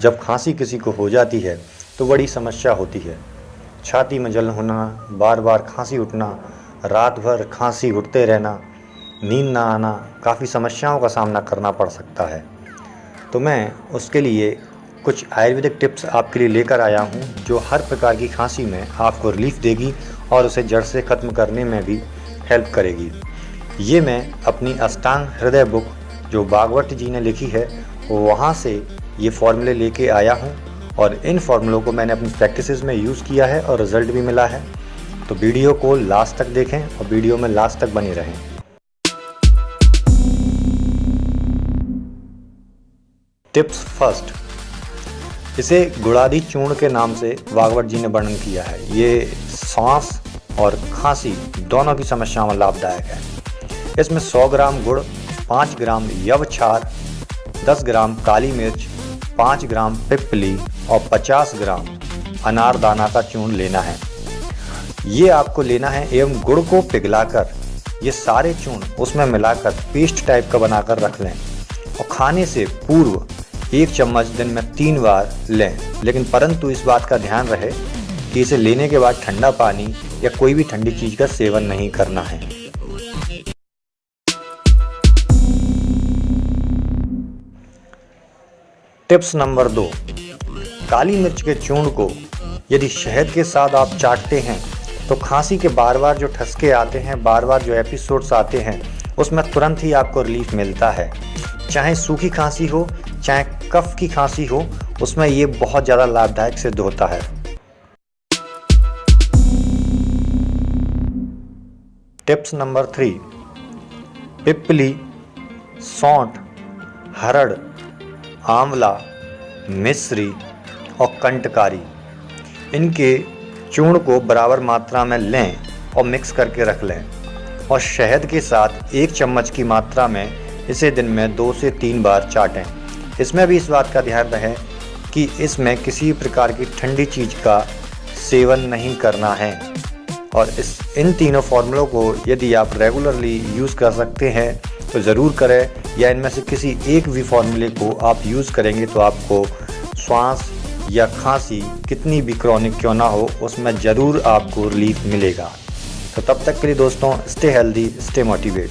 जब खांसी किसी को हो जाती है तो बड़ी समस्या होती है। छाती में जलन होना, बार बार खांसी उठना, रात भर खांसी उठते रहना, नींद ना आना, काफ़ी समस्याओं का सामना करना पड़ सकता है। तो मैं उसके लिए कुछ आयुर्वेदिक टिप्स आपके लिए लेकर आया हूँ जो हर प्रकार की खांसी में आपको रिलीफ देगी और उसे जड़ से ख़त्म करने में भी हेल्प करेगी। ये मैं अपनी अष्टांग हृदय बुक जो भागवत जी ने लिखी है वहाँ से ये फॉर्मूले लेके आया हूँ और इन फॉर्मूलों को मैंने अपनी प्रैक्टिसेस में यूज़ किया है और रिज़ल्ट भी मिला है। तो वीडियो को लास्ट तक देखें और वीडियो में लास्ट तक बने रहें। टिप्स फर्स्ट, इसे गुड़ादी चूर्ण के नाम से भागवत जी ने वर्णन किया है। ये सांस और खांसी दोनों की समस्याओं में लाभदायक है। इसमें 100 ग्राम गुड़, 5 ग्राम यवक्षार, 10 ग्राम काली मिर्च, 5 ग्राम पिप्पली और 50 ग्राम अनारदाना का चूर्ण लेना है। ये आपको लेना है एवं गुड़ को पिघलाकर ये सारे चूर्ण उसमें मिलाकर पेस्ट टाइप का बनाकर रख लें और खाने से पूर्व 1 चम्मच दिन में 3 बार लें। लेकिन परंतु इस बात का ध्यान रहे कि इसे लेने के बाद ठंडा पानी या कोई भी ठंडी चीज़ का सेवन नहीं करना है। टिप्स नंबर 2, काली मिर्च के चूर्ण को यदि शहद के साथ आप चाटते हैं तो खांसी के बार बार जो ठसके आते हैं, बार बार जो एपिसोड्स आते हैं, उसमें तुरंत ही आपको रिलीफ मिलता है। चाहे सूखी खांसी हो, चाहे कफ की खांसी हो, उसमें ये बहुत ज़्यादा लाभदायक सिद्ध होता है। टिप्स नंबर 3, पिप्पली, सौंठ, हरड़, आंवला, मिश्री और कंटकारी, इनके चूर्ण को बराबर मात्रा में लें और मिक्स करके रख लें और शहद के साथ 1 चम्मच की मात्रा में इसे दिन में 2 से 3 बार चाटें। इसमें भी इस बात का ध्यान रहे कि इसमें किसी प्रकार की ठंडी चीज़ का सेवन नहीं करना है। और इन तीनों फार्मूलों को यदि आप रेगुलरली यूज़ कर सकते हैं तो ज़रूर करें, या इनमें से किसी एक भी फार्मूले को आप यूज़ करेंगे तो आपको श्वास या खांसी कितनी भी क्रॉनिक क्यों ना हो उसमें ज़रूर आपको रिलीफ मिलेगा। तो तब तक के लिए दोस्तों, स्टे हेल्दी, स्टे मोटिवेट।